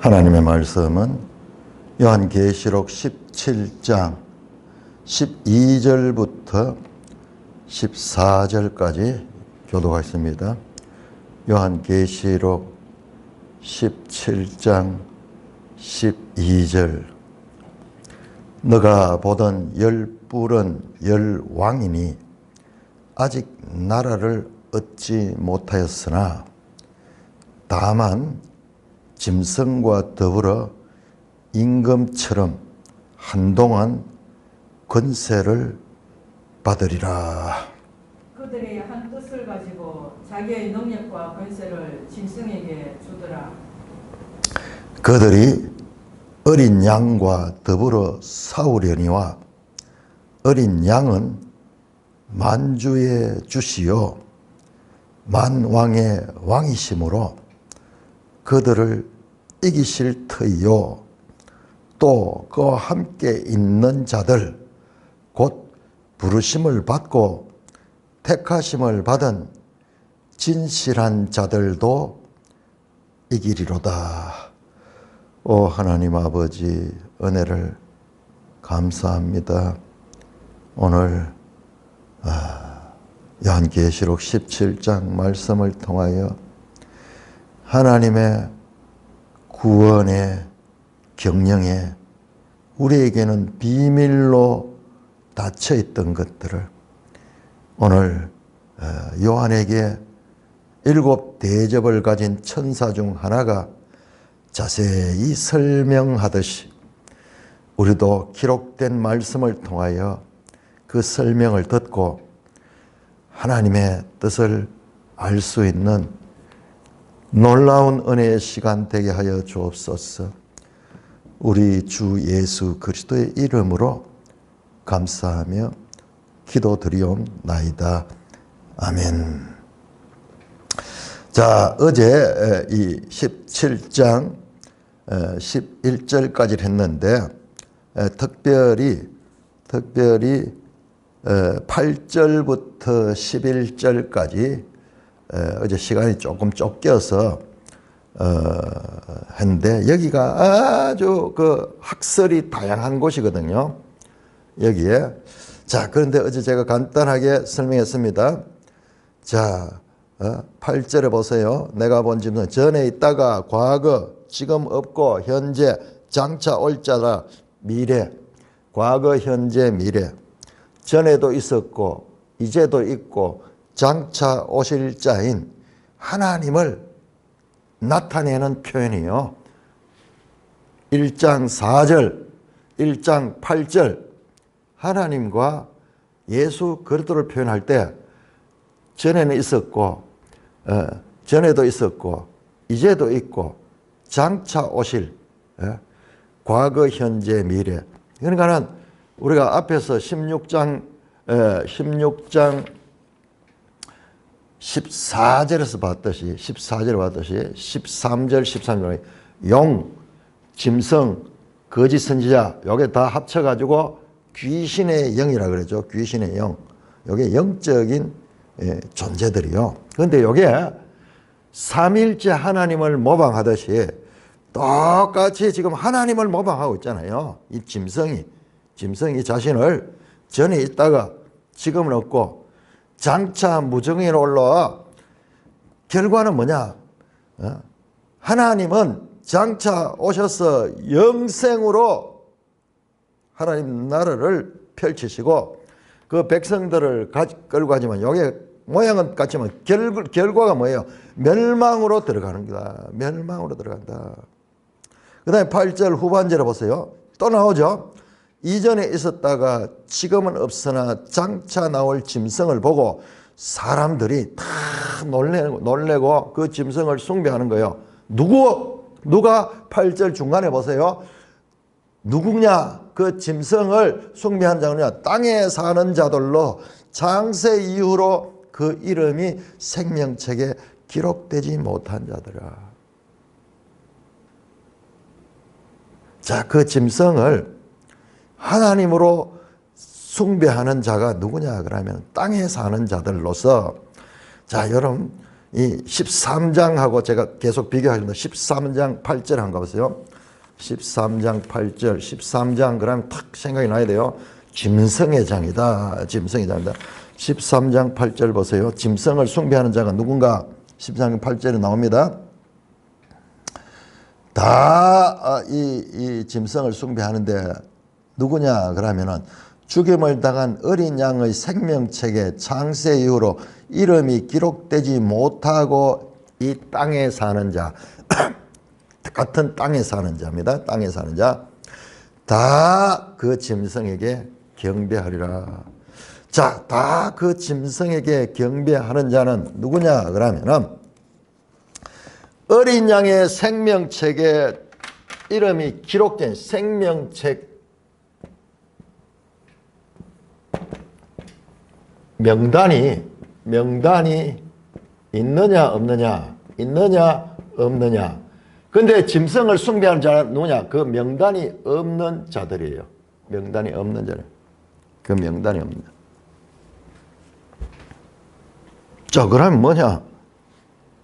하나님의 말씀은 요한계시록 17장 12절부터 14절까지 교도가 있습니다. 요한계시록 17장 12절 너가 보던 열 뿔은 열 왕이니 아직 나라를 얻지 못하였으나 다만 짐승과 더불어 임금처럼 한동안 권세를 받으리라. 그들이 한 뜻을 가지고 자기의 능력과 권세를 짐승에게 주더라. 그들이 어린 양과 더불어 싸우려니와 어린 양은 만주의 주시요 만왕의 왕이시므로 그들을 이기실 터이요 또 그와 함께 있는 자들 곧 부르심을 받고 택하심을 받은 진실한 자들도 이기리로다. 오 하나님 아버지 은혜를 감사합니다. 오늘 요한계시록 17장 말씀을 통하여 하나님의 구원의 경영에 우리에게는 비밀로 닫혀있던 것들을 오늘 요한에게 7 대접을 가진 천사 중 하나가 자세히 설명하듯이 우리도 기록된 말씀을 통하여 그 설명을 듣고 하나님의 뜻을 알 수 있는 놀라운 은혜의 시간 되게 하여 주옵소서. 우리 주 예수 그리스도의 이름으로 감사하며 기도드리옵나이다. 아멘. 자, 어제 이 17장 11절까지 했는데 특별히 8절부터 11절까지 어제 시간이 조금 쫓겨서 했는데 여기가 아주 그 학설이 다양한 곳이거든요. 여기에. 자, 그런데 어제 제가 간단하게 설명했습니다. 자, 8절에 보세요. 내가 본 짐승 전에 있다가 과거, 지금 없고 현재, 장차 올 자라 미래. 과거, 현재, 미래. 전에도 있었고 이제도 있고 장차 오실 자인 하나님을 나타내는 표현이요. 1장 4절, 1장 8절 하나님과 예수 그리스도를 표현할 때 전에는 있었고 전에도 있었고 이제도 있고 장차 오실 과거, 현재, 미래. 그러니까는 우리가 앞에서 16장 14절에서 봤듯이 13절 13절 용, 짐승, 거짓 선지자 요게 다 합쳐가지고 귀신의 영이라 그러죠. 귀신의 영. 요게 영적인 존재들이요. 그런데 요게 삼일째 하나님을 모방하듯이 똑같이 지금 하나님을 모방하고 있잖아요. 이 짐승이 자신을 전에 있다가 지금은 없고 장차 무정에 올라와 결과는 뭐냐? 하나님은 장차 오셔서 영생으로 하나님 나라를 펼치시고 그 백성들을 끌고 가지만 여기에 모양은 같지만 결과가 뭐예요? 멸망으로 들어가는 거다. 멸망으로 들어간다. 그 다음에 8절 후반절에 보세요. 또 나오죠. 이전에 있었다가 지금은 없으나 장차 나올 짐승을 보고 사람들이 다 놀래고 그 짐승을 숭배하는 거예요. 누가 8절 중간에 보세요. 누구냐? 그 짐승을 숭배하는 자는 땅에 사는 자들로 창세 이후로 그 이름이 생명책에 기록되지 못한 자들아. 자, 그 짐승을 하나님으로 숭배하는 자가 누구냐 그러면 땅에 사는 자들로서 자 여러분 이 13장하고 제가 계속 비교하겠습니다. 13장 8절 한번 가보세요. 13장 8절, 13장 그러면 탁 생각이 나야 돼요. 짐승의 장이다. 짐승의 장이다. 13장 8절 보세요. 짐승을 숭배하는 자가 누군가? 13장 8절에 나옵니다. 다 이 짐승을 숭배하는데 누구냐 그러면은 죽임을 당한 어린 양의 생명책에 창세 이후로 이름이 기록되지 못하고 이 땅에 사는 자 같은 땅에 사는 자입니다. 땅에 사는 자 다 그 짐승에게 경배하리라. 자, 다 그 짐승에게 경배하는 자는 누구냐 그러면은 어린 양의 생명책에 이름이 기록된 생명책 명단이 있느냐 없느냐 있느냐 없느냐. 근데 짐승을 숭배하는 자는 누구냐? 그 명단이 없는 자들이에요. 명단이 없는 자들. 그 명단이 없는 자. 자, 그러면 뭐냐?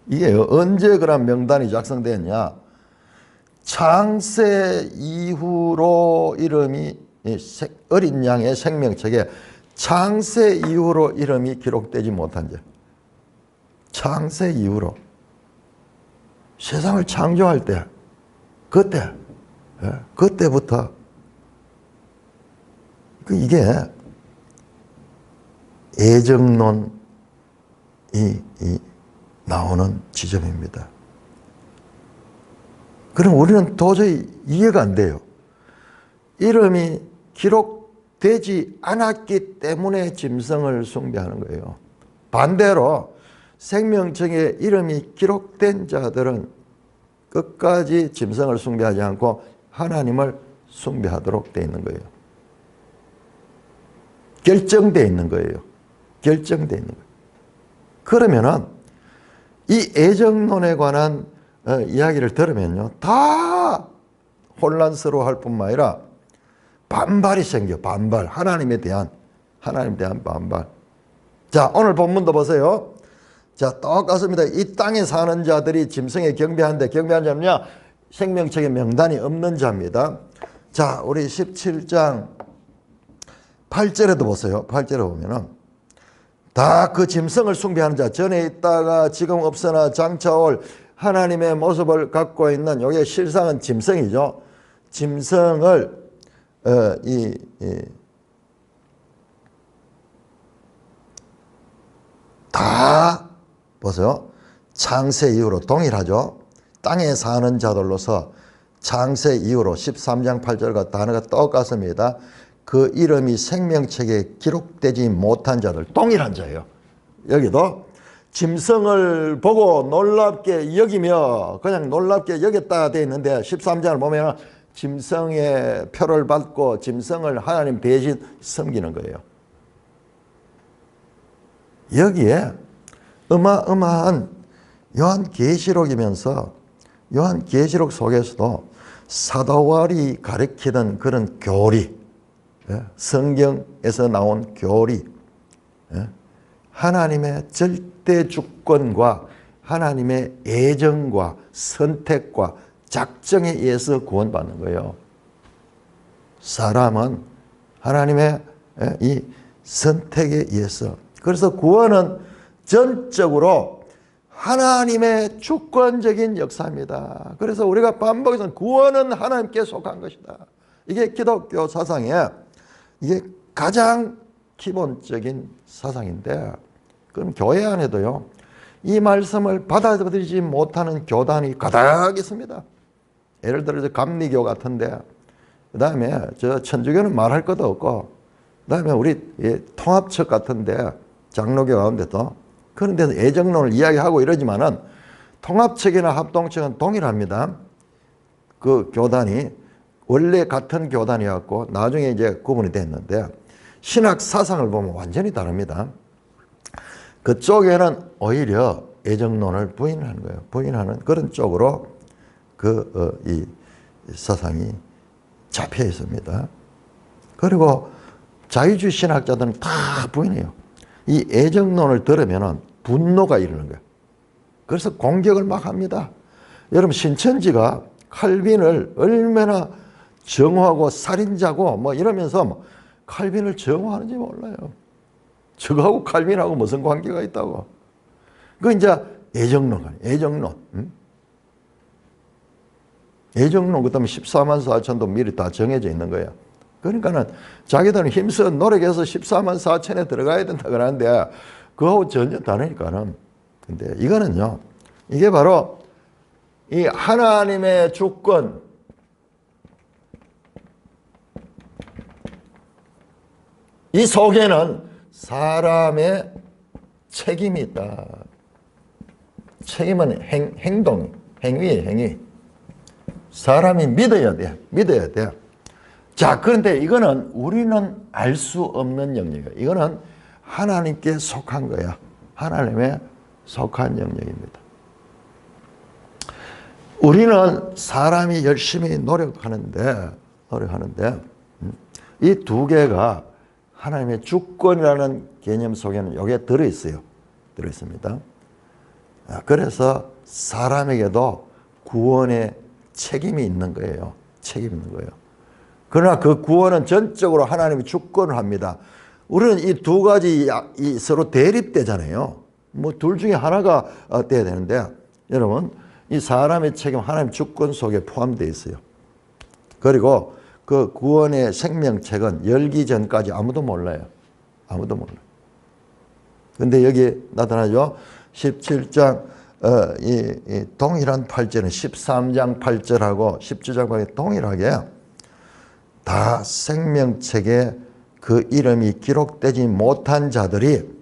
이게 언제 그런 명단이 작성되었냐? 창세 이후로 이름이 어린 양의 생명책에 창세 이후로 이름이 기록되지 못한 자. 창세 이후로. 세상을 창조할 때, 그때부터 이게 애정론이 나오는 지점입니다. 그럼 우리는 도저히 이해가 안 돼요. 이름이 기록되지 않았기 때문에 짐승을 숭배하는 거예요. 반대로 생명책에 이름이 기록된 자들은 끝까지 짐승을 숭배하지 않고 하나님을 숭배하도록 되어 있는 거예요. 결정되어 있는 거예요. 결정되어 있는 거예요. 그러면은 이 애정론에 관한 이야기를 들으면요, 다 혼란스러워할 뿐만 아니라 반발이 생겨. 반발. 하나님에 대한 반발. 자, 오늘 본문도 보세요. 자, 똑같습니다. 이 땅에 사는 자들이 짐승에 경배하는데 경배하는 자는요, 생명책에 명단이 없는 자입니다. 자, 우리 17장 8절에도 보세요. 8절에 보면은 다 그 짐승을 숭배하는 자, 전에 있다가 지금 없으나 장차 올 하나님의 모습을 갖고 있는, 요게 실상은 짐승이죠. 짐승을 다 보세요. 창세 이후로 동일하죠. 땅에 사는 자들로서 창세 이후로 13장 8절과 단어가 똑같습니다. 그 이름이 생명책에 기록되지 못한 자들, 동일한 자예요. 여기도 짐승을 보고 놀랍게 여기며 그냥 놀랍게 여겼다 되어 있는데 13장을 보면 짐승의 표를 받고 짐승을 하나님 대신 섬기는 거예요. 여기에 어마어마한 요한계시록이면서 요한계시록 속에서도 사도바울이 가르치던 그런 교리, 성경에서 나온 교리, 하나님의 절대 주권과 하나님의 애정과 선택과 작정에 의해서 구원받는 거예요. 사람은 하나님의 이 선택에 의해서. 그래서 구원은 전적으로 하나님의 주권적인 역사입니다. 그래서 우리가 반복해서 구원은 하나님께 속한 것이다. 이게 기독교 사상의 이게 가장 기본적인 사상인데, 그럼 교회 안에도요, 이 말씀을 받아들이지 못하는 교단이 가득 있습니다. 예를 들어서 감리교 같은데, 그 다음에 저 천주교는 말할 것도 없고, 그 다음에 우리 통합측 같은데, 장로교 가운데도 그런 데서 애정론을 이야기하고 이러지만은 통합측이나 합동측은 동일합니다. 그 교단이 원래 같은 교단이었고 나중에 이제 구분이 됐는데 신학 사상을 보면 완전히 다릅니다. 그쪽에는 오히려 애정론을 부인하는 거예요. 부인하는 그런 쪽으로 이 사상이 잡혀 있습니다. 그리고 자유주의 신학자들은 다 부인해요. 이 애정론을 들으면 분노가 이르는 거예요. 그래서 공격을 막 합니다. 여러분 신천지가 칼빈을 얼마나 정화하고 살인자고 뭐 이러면서 뭐 칼빈을 정화하는지 몰라요. 저거하고 칼빈하고 무슨 관계가 있다고. 그 이제 애정론, 애정론. 애정론, 그 다음에 14만 4천도 미리 다 정해져 있는 거예요. 그러니까는 자기들은 힘써 노력해서 14만 4천에 들어가야 된다 그러는데 그거하고 전혀 다르니까는. 근데 이거는요, 이게 바로 이 하나님의 주권, 이 속에는 사람의 책임이 있다. 책임은 행동, 행위예요, 행위. 사람이 믿어야 돼. 믿어야 돼. 자, 그런데 이거는 우리는 알 수 없는 영역이에요. 이거는 하나님께 속한 거야. 하나님의 속한 영역입니다. 우리는 사람이 열심히 노력하는데 이 두 개가 하나님의 주권이라는 개념 속에는 이게 들어있어요. 들어있습니다. 그래서 사람에게도 구원의 책임이 있는 거예요. 책임이 있는 거예요. 그러나 그 구원은 전적으로 하나님이 주권을 합니다. 우리는 이 두 가지 서로 대립되잖아요. 뭐 둘 중에 하나가 돼야 되는데 여러분 이 사람의 책임 하나님 주권 속에 포함되어 있어요. 그리고 그 구원의 생명책은 열기 전까지 아무도 몰라요. 아무도 몰라요. 근데 여기 나타나죠. 17장 이 동일한 8절은 13장 8절하고 17장 8절이 동일하게 다 생명책에 그 이름이 기록되지 못한 자들이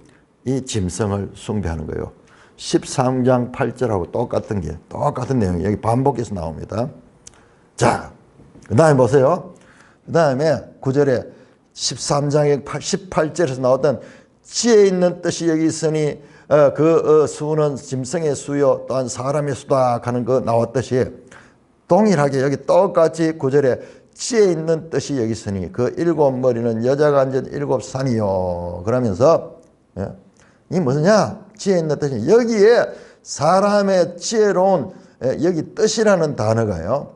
이 짐승을 숭배하는 거예요. 13장 8절하고 똑같은 내용이 여기 반복해서 나옵니다. 자, 그 다음에 보세요. 그 다음에 9절에 13장의 18절에서 나왔던 지혜 있는 뜻이 여기 있으니 그 수는 짐승의 수요 또한 사람의 수다 하는 거 나왔듯이 동일하게 여기 똑같이 9절에 지혜 있는 뜻이 여기 있으니 그 일곱 머리는 여자가 앉은 일곱 산이요. 그러면서 이 무엇이냐? 지혜 있는 뜻이 여기에 사람의 지혜로운 여기 뜻이라는 단어가요.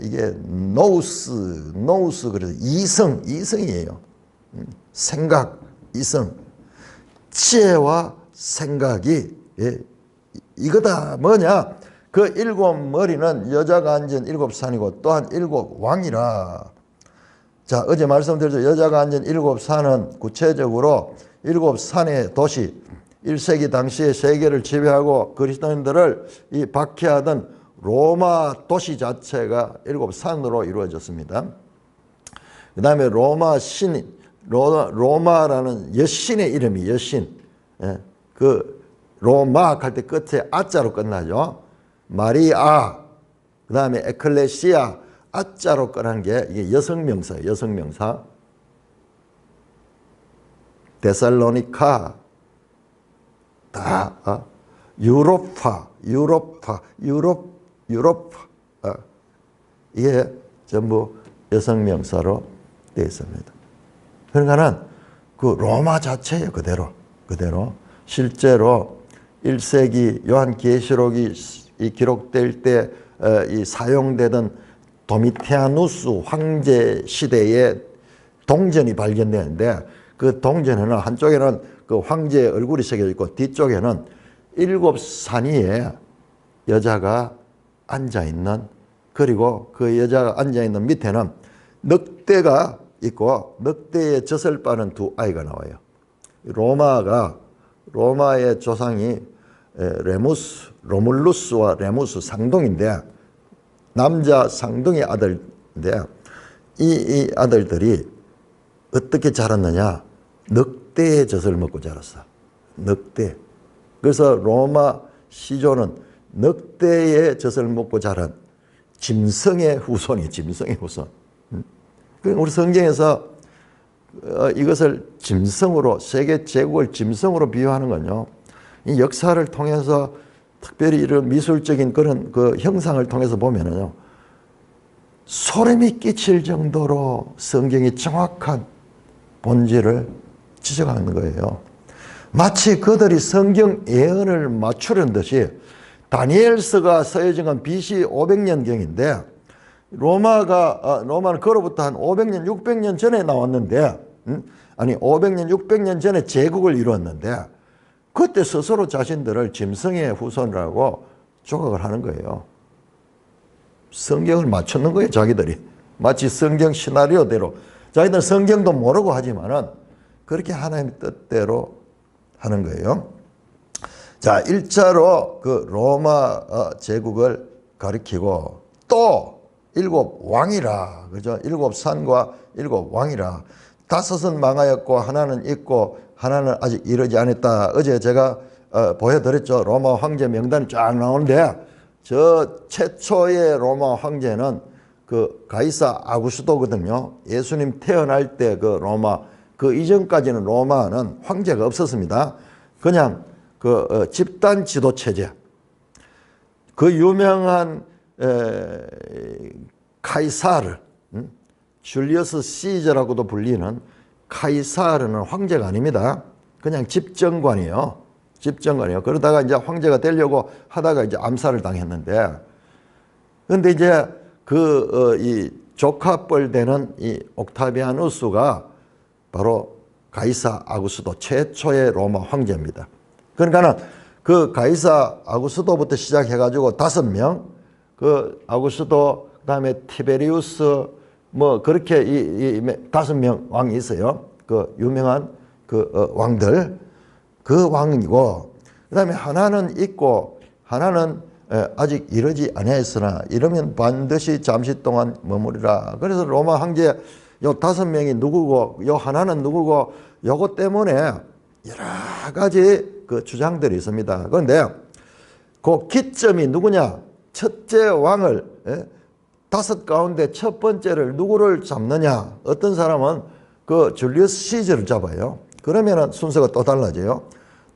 이게 노우스 그래서 이성이에요. 생각, 이성. 지혜와 생각이 이거다. 뭐냐? 그 일곱 머리는 여자가 앉은 일곱 산이고 또한 일곱 왕이라. 자, 어제 말씀드렸죠. 여자가 앉은 일곱 산은 구체적으로 일곱 산의 도시, 1세기 당시에 세계를 지배하고 그리스도인들을 이 박해하던 로마 도시 자체가 일곱 산으로 이루어졌습니다. 그 다음에 로마라는 여신의 이름이 여신. 그 로마 할 때 끝에 아자로 끝나죠. 마리아, 그 다음에 에클레시아, 아자로 끝나는 게 이게 여성명사예요. 여성명사. 데살로니카, 다 유로파, 이게 전부 여성명사로 되어 있습니다. 그러니까는 그 로마 자체예요. 그대로. 실제로 1세기 요한계시록이 기록될 때 이 사용되던 도미티아누스 황제 시대의 동전이 발견되는데 그 동전에는 한쪽에는 그 황제의 얼굴이 새겨져 있고 뒤쪽에는 일곱 산위에 여자가 앉아있는, 그리고 그 여자가 앉아있는 밑에는 늑대가 있고 늑대의 젖을 빠는 두 아이가 나와요. 로마의 조상이 로물루스와 레무스 쌍둥이인데 남자 쌍둥이 아들인데 이 아들들이 어떻게 자랐느냐? 늑대의 젖을 먹고 자랐어. 늑대. 그래서 로마 시조는 늑대의 젖을 먹고 자란 짐승의 후손이 짐승의 후손. 우리 성경에서 이것을 짐승으로, 세계 제국을 짐승으로 비유하는 건요, 이 역사를 통해서 특별히 이런 미술적인 그런 그 형상을 통해서 보면은요, 소름이 끼칠 정도로 성경이 정확한 본질을 지적하는 거예요. 마치 그들이 성경 예언을 맞추려는 듯이 다니엘서가 쓰여진 건 BC 500년경인데 로마는 그로부터 한 500년, 600년 전에 나왔는데, 아니 500년, 600년 전에 제국을 이루었는데 그때 스스로 자신들을 짐승의 후손이라고 조각을 하는 거예요. 성경을 맞추는 거예요, 자기들이. 마치 성경 시나리오대로. 자기들은 성경도 모르고 하지만은 그렇게 하나님의 뜻대로 하는 거예요. 자, 1차로 그 로마 제국을 가리키고 또 7왕이라, 그죠? 7산과 7왕이라. 5은 망하였고 하나는 있고 하나는 아직 이르지 않았다. 어제 제가 보여드렸죠. 로마 황제 명단이 쫙 나오는데 저 최초의 로마 황제는 그 가이사 아구스도거든요. 예수님 태어날 때 그 로마, 그 이전까지는 로마는 황제가 없었습니다. 그냥 그 집단 지도 체제. 그 유명한 카이사르, 줄리어스 시저라고도 불리는 카이사르는 황제가 아닙니다. 그냥 집정관이에요. 집정관이에요. 그러다가 이제 황제가 되려고 하다가 이제 암살을 당했는데, 근데 이제 이 조카뻘 되는 이 옥타비아누스가 바로 가이사 아구스도 최초의 로마 황제입니다. 그러니까는 그 가이사 아구스도부터 시작해가지고 5명, 그 아구스도, 그 다음에 티베리우스, 뭐 그렇게 이 5명 왕이 있어요. 그 유명한 그 왕들, 그 왕이고, 그 다음에 하나는 있고 하나는 아직 이르지 아니하였으나 이러면 반드시 잠시 동안 머무리라. 그래서 로마 황제 요 5명이 누구고 요 하나는 누구고 요것 때문에 여러 가지 그 주장들이 있습니다. 그런데 그 기점이 누구냐? 첫째 왕을 5 가운데 첫 번째를 누구를 잡느냐? 어떤 사람은 그 줄리어스 시저를 잡아요. 그러면은 순서가 또 달라져요.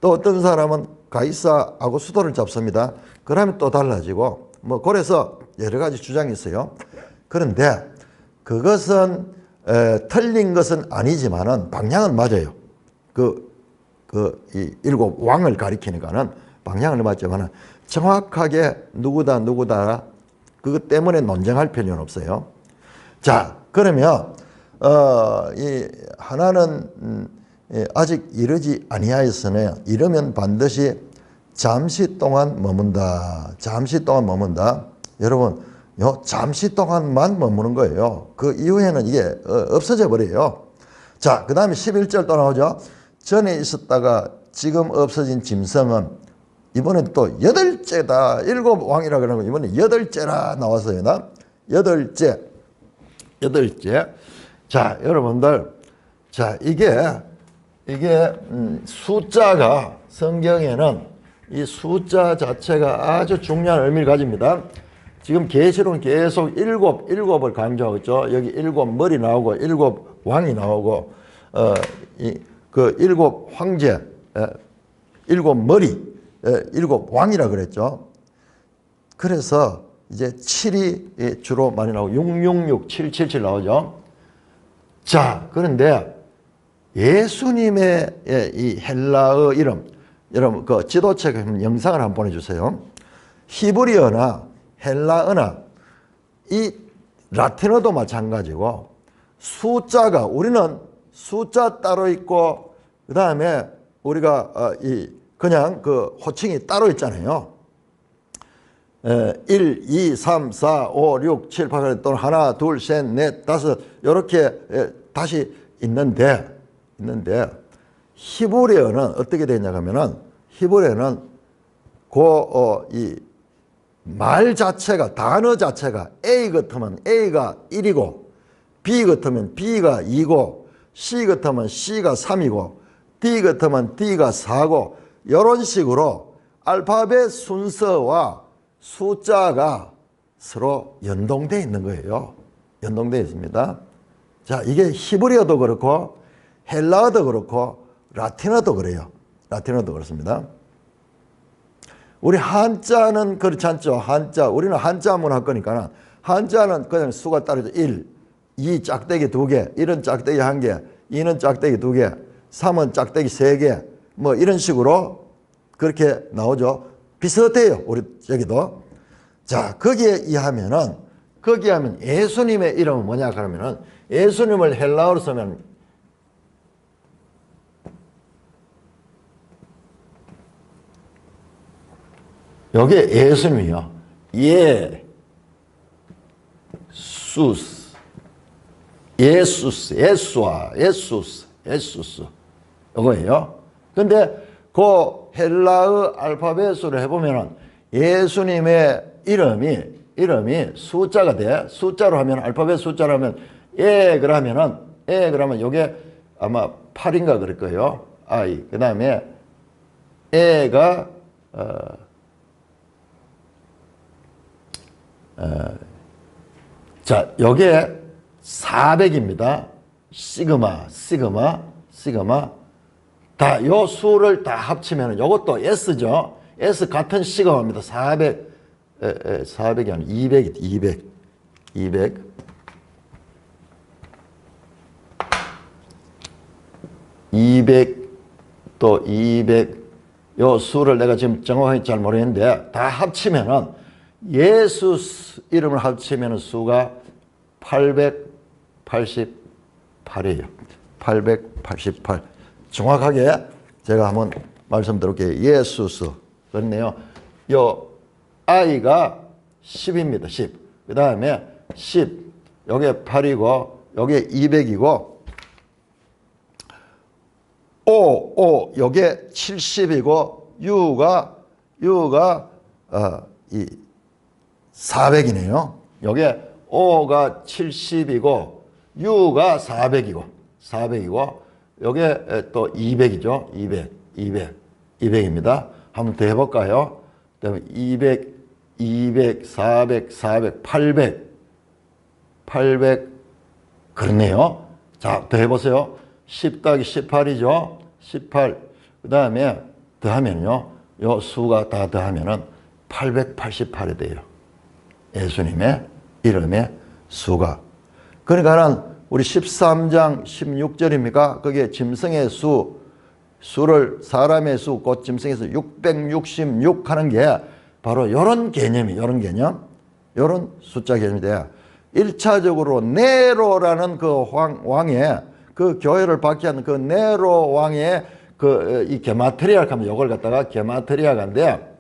또 어떤 사람은 가이사 아구스도를 잡습니다. 그러면 또 달라지고, 뭐 그래서 여러 가지 주장이 있어요. 그런데 그것은 틀린 것은 아니지만은 방향은 맞아요. 이 7왕을 가리키니까는 방향을 맞지만은 정확하게 누구다 그것 때문에 논쟁할 필요는 없어요. 자, 그러면 이 하나는 아직 이르지 아니하였으니 이르면 반드시 잠시 동안 머문다. 잠시 동안 머문다. 여러분, 요 잠시 동안만 머무는 거예요. 그 이후에는 이게 없어져 버려요. 자, 그 다음에 11절 또 나오죠. 전에 있었다가 지금 없어진 짐승은 이번엔 또 8째다. 7왕이라 그러는 거 이번에 8째라 나왔어요. 8째. 자, 여러분들. 자, 이게 숫자가 성경에는 이 숫자 자체가 아주 중요한 의미를 가집니다. 지금 계시록은 계속 7을 강조하고 있죠. 여기 7머리 나오고 7왕이 나오고 그 7황제, 7머리, 7왕이라 그랬죠. 그래서 이제 7이 주로 많이 나오고 666, 777 나오죠. 자, 그런데 예수님의 이 헬라어 이름, 여러분 그 지도책 영상을 한번 보내주세요. 히브리어나 헬라어나 이 라틴어도 마찬가지고 숫자가, 우리는 숫자 따로 있고 그 다음에 우리가 그냥 그 호칭이 따로 있잖아요. 1, 2, 3, 4, 5, 6, 7, 8 또는 하나, 둘, 셋, 넷, 다섯 이렇게 다시 있는데 히브리어는 어떻게 되냐 하면은 히브리어는 이 말 자체가, 단어 자체가 A 같으면 A가 1이고 B 같으면 B가 2고 C 같으면 C가 3이고 D 같으면 D가 4고 이런 식으로 알파벳 순서와 숫자가 서로 연동되어 있는 거예요. 연동되어 있습니다. 자, 이게 히브리어도 그렇고 헬라어도 그렇고 라틴어도 그래요. 라틴어도 그렇습니다. 우리 한자는 그렇지 않죠. 한자, 우리는 한자 문화 거니까 한자는 그냥 수가 따르죠. 1, 2 짝대기 2개, 1은 짝대기 1개, 2는 짝대기 2개, 3은 짝대기 3개, 뭐 이런 식으로 그렇게 나오죠. 비슷해요. 우리 여기도. 자, 거기에 하면 예수님의 이름은 뭐냐 그러면은 예수님을 헬라어로 쓰면 여기에 예수님이요. 예수스 이거예요. 근데 그 헬라어 알파벳으로 해보면은 예수님의 이름이 숫자가 돼. 숫자로 하면 알파벳 숫자로 하면 그러면 요게 아마 8인가 그럴 거예요. I. 그 다음에 가 자, 요게 400입니다. 시그마. 다, 요 수를 다 합치면 요것도 S죠. S 같은 시그마입니다. 400이 아니라 200. 또 200. 요 수를 내가 지금 정확하게 잘 모르겠는데 다 합치면은 예수 이름을 합치면 수가 888이에요. 888. 정확하게 제가 한번 말씀드릴게요. 예수스. 그렇네요. 요 I가 10입니다. 10. 그 다음에 10. 요게 8이고 요게 200이고 요게 70이고 U가 400이네요. 요게 O가 70이고 U가 400이고 요게 또 200이죠. 200입니다. 한번 더 해볼까요? 그다음에 200, 400, 800 그렇네요. 자, 더 해보세요. 10 더하기 18이죠. 18. 그 다음에 더하면요. 요 수가 다 더하면은 888이 돼요. 예수님의 이름의 수가. 그러니까는 우리 13장 16절입니까? 거기에 짐승의 수를 사람의 수, 곧 짐승에서 666 하는 게 바로 요런 개념, 요런 숫자 개념이 돼요. 1차적으로 네로라는 그 왕의 그 교회를 박해하는 그 네로 왕의 이 게마트리아를 하면 요걸 갖다가 게마트리아가인데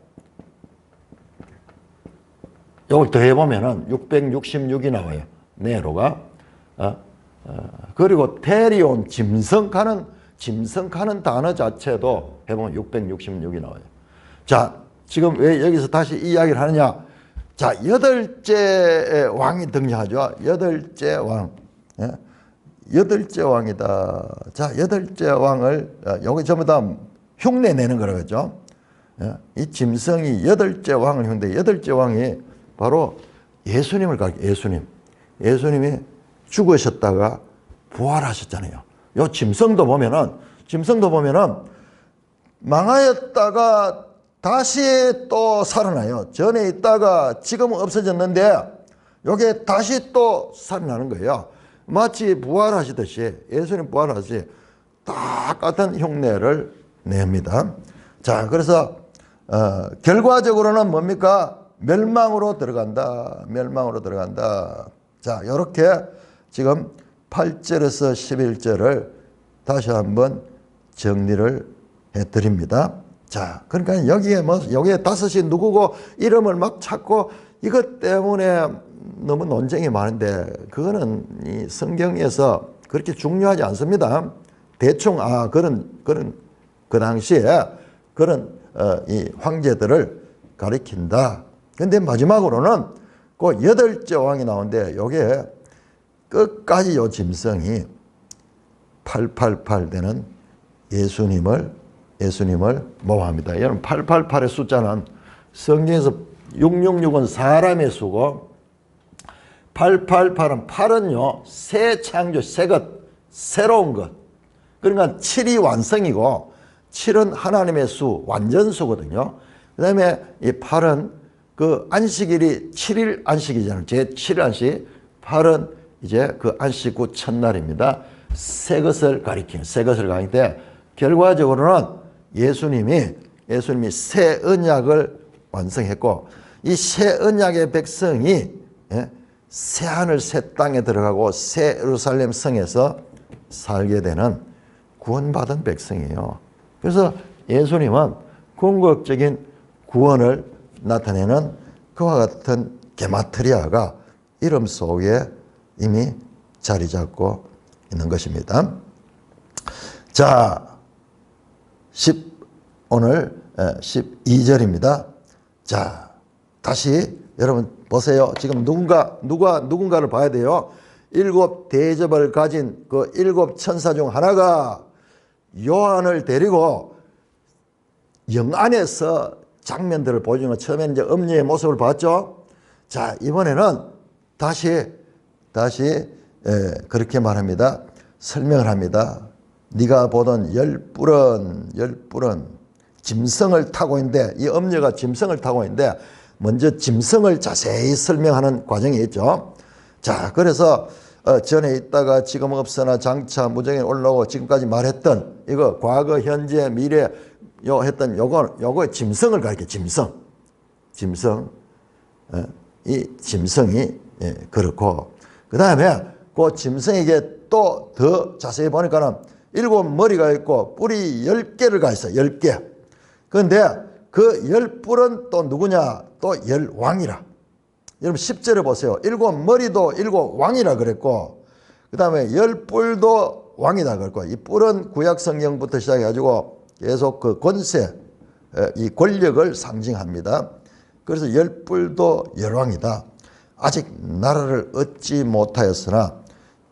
요걸 더 해보면은 666이 나와요. 네로가. 그리고 테리온 짐승하는 단어 자체도 해보면 666이 나와요. 자, 지금 왜 여기서 다시 이야기를 하느냐? 자, 8째 왕이 등장하죠. 8째 왕. 예? 8째 왕이다. 자, 8째 왕을, 여기 전부 다 흉내 내는 거라겠죠. 예? 이 짐승이 8째 왕을 흉내, 8째 왕이 바로 예수님을 예수님이 죽으셨다가 부활하셨잖아요. 요 짐승도 보면은 망하였다가 다시 또 살아나요. 전에 있다가 지금은 없어졌는데 요게 다시 또 살아나는 거예요. 마치 부활하시듯이 예수님 부활하시듯이 똑같은 흉내를 냅니다. 자, 그래서 결과적으로는 뭡니까? 멸망으로 들어간다. 자, 이렇게 지금 8절에서 11절을 다시 한번 정리를 해드립니다. 자, 그러니까 여기에 다섯이 누구고 이름을 막 찾고 이것 때문에 너무 논쟁이 많은데 그거는 이 성경에서 그렇게 중요하지 않습니다. 대충 그 당시에 그런 이 황제들을 가리킨다. 근데 마지막으로는 그 8째 왕이 나오는데 요게 끝까지 요 짐승이 888 되는 예수님을 모함합니다. 여러분 888의 숫자는 성경에서 666은 사람의 수고 888은 8은요 새 창조, 새 것, 새로운 것. 그러니까 7이 완성이고 7은 하나님의 수, 완전수거든요. 그 다음에 이 8은 그 안식일이 7일 안식이잖아요. 제7일 안식. 8은 이제 그 안식 후 첫날입니다. 새 것을 가리키는, 새 것을 가리키는데 결과적으로는 예수님이 새 언약을 완성했고, 이 새 언약의 백성이 새 하늘 새 땅에 들어가고 새 예루살렘 성에서 살게 되는 구원받은 백성이에요. 그래서 예수님은 궁극적인 구원을 나타내는 그와 같은 게마트리아가 이름 속에 이미 자리 잡고 있는 것입니다. 자, 오늘 12절입니다. 자, 다시 여러분 보세요. 지금 누군가를 봐야 돼요. 7 대접을 가진 그 7 천사 중 하나가 요한을 데리고 영 안에서 장면들을 보여주는 거. 처음에는 이제 엄니의 모습을 봤죠. 자, 이번에는 다시 그렇게 말합니다. 설명을 합니다. 네가 보던 10뿔은 짐승을 타고 있는데, 이 엄녀가 짐승을 타고 있는데 먼저 짐승을 자세히 설명하는 과정이 있죠. 자, 그래서 전에 있다가 지금 없으나 장차 무정에 올라오고 지금까지 말했던 이거 과거, 현재, 미래 했던 요거 짐승을 가리켜. 짐승. 이 짐승이 그렇고, 그 다음에 그 짐승에게 또 더 자세히 보니까는 7 머리가 있고 뿔이 10개를 가 있어요. 10개. 그런데 그 10뿔은 또 누구냐? 또 10왕이라. 여러분 10절에 보세요. 7 머리도 7 왕이라 그랬고, 그 다음에 10뿔도 왕이다 그랬고, 이 뿔은 구약 성경부터 시작해가지고 계속 그 권세, 이 권력을 상징합니다. 그래서 10뿔도 열왕이다. 아직 나라를 얻지 못하였으나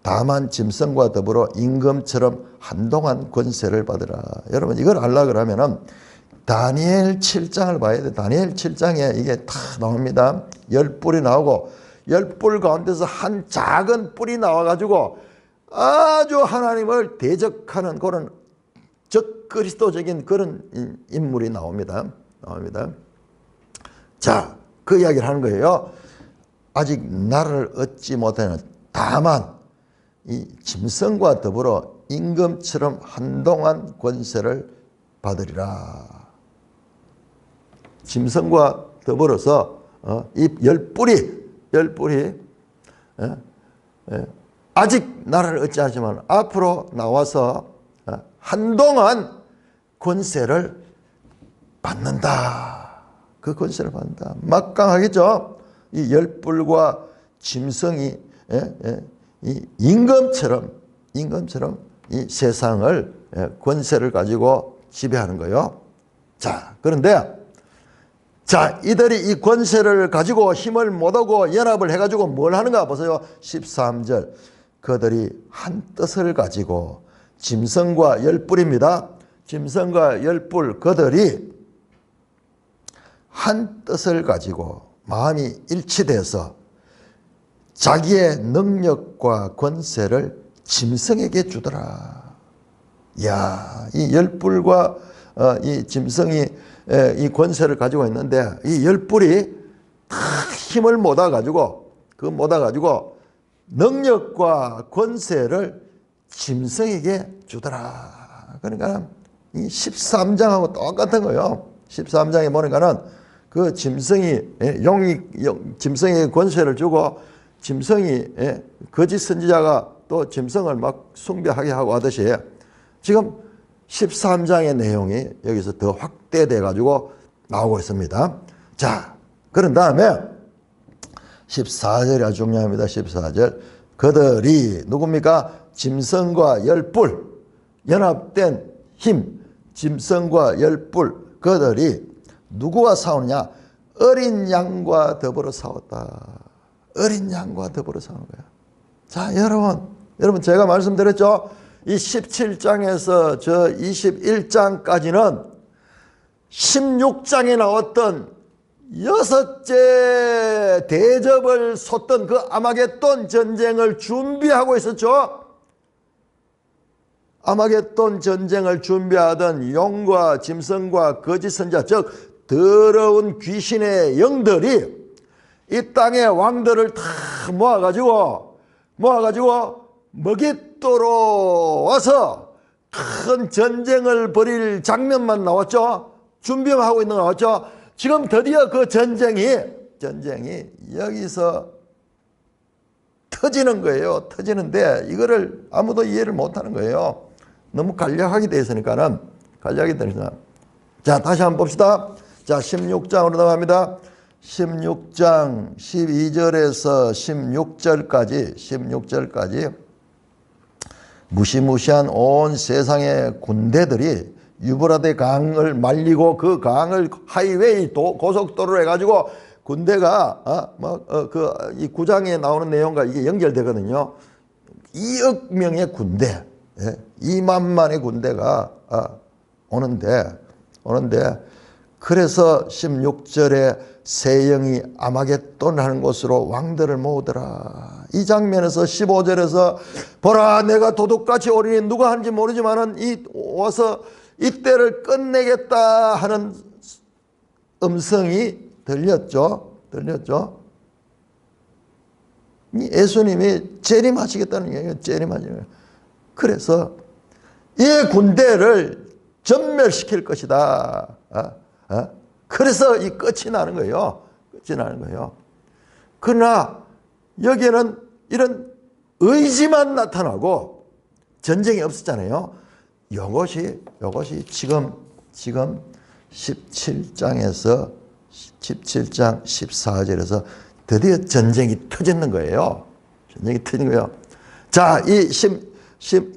다만 짐승과 더불어 임금처럼 한동안 권세를 받으라. 여러분 이걸 알라 그러면은 다니엘 7장을 봐야 돼. 다니엘 7장에 이게 다 나옵니다. 10뿔이 나오고, 10뿔 가운데서 한 작은 뿔이 나와가지고 아주 하나님을 대적하는 그런 적그리스도적인 그런 인물이 나옵니다. 자, 그 이야기를 하는 거예요. 아직 나라를 얻지 못하는, 다만 이 짐승과 더불어 임금처럼 한동안 권세를 받으리라. 짐승과 더불어서 이 10뿔이 아직 나라를 얻지 않지만 앞으로 나와서 한동안 권세를 받는다. 그 권세를 받는다. 막강하겠죠. 이 10뿔과 짐승이 이 임금처럼 이 세상을 권세를 가지고 지배하는 거예요. 자, 그런데 이들이 이 권세를 가지고 힘을 못하고 연합을 해가지고 뭘 하는가 보세요. 13절. 그들이 한 뜻을 가지고 짐승과 10뿔입니다. 짐승과 10뿔 그들이 한 뜻을 가지고 마음이 일치돼서 자기의 능력과 권세를 짐승에게 주더라. 이야, 이 10뿔과 이 짐승이 이 권세를 가지고 있는데, 이 10뿔이 다 힘을 모아가지고 능력과 권세를 짐승에게 주더라. 그러니까 이 13장하고 똑같은 거예요. 13장에 보니까는 그 짐승에게 권세를 주고, 짐승이 거짓 선지자가 또 짐승을 막 숭배하게 하고 하듯이, 지금 13장의 내용이 여기서 더 확대돼 가지고 나오고 있습니다. 자, 그런 다음에 14절이 아주 중요합니다. 14절. 그들이 누굽니까? 짐승과 10뿔, 연합된 힘, 짐승과 10뿔 그들이 누구와 싸우느냐? 어린 양과 더불어 싸웠다. 어린 양과 더불어 싸우는 거야. 자, 여러분 제가 말씀드렸죠? 이 17장에서 저 21장까지는 16장에 나왔던 6째 대접을 쏟던 그 아마겟돈 전쟁을 준비하고 있었죠. 아마겟돈 전쟁을 준비하던 용과 짐승과 거짓 선지자, 즉 더러운 귀신의 영들이 이 땅의 왕들을 다 모아가지고 먹잇도로 와서 큰 전쟁을 벌일 장면만 나왔죠. 준비하고 있는 거 나왔죠. 지금 드디어 그 전쟁이 여기서 터지는 거예요. 터지는데 이거를 아무도 이해를 못하는 거예요. 너무 간략하게 되어 있으니까는. 간략하게 되어 있으니까. 자, 다시 한번 봅시다. 자, 16장으로 넘어갑니다. 16장 12절에서 16절까지 무시무시한 온 세상의 군대들이 유브라데 강을 말리고 그 강을 하이웨이 고속도로로 해가지고 군대가 이 9장에 나오는 내용과 이게 연결되거든요. 2억 명의 군대, 2만만의 군대가 오는데 그래서 16절에 새 영이 아마겟돈 하는 곳으로 왕들을 모으더라. 이 장면에서 15절에서 보라 내가 도둑같이 오리니 누가 하는지 모르지만은 와서 이때를 끝내겠다 하는 음성이 들렸죠. 예수님이 재림하시겠다는 얘기예요. 재림하시는 거예요. 그래서 이 군대를 전멸시킬 것이다. 그래서 이 끝이 나는 거예요. 그러나 여기에는 이런 의지만 나타나고 전쟁이 없었잖아요. 이것이 지금 17장 14절에서 드디어 전쟁이 터지는 거예요. 자,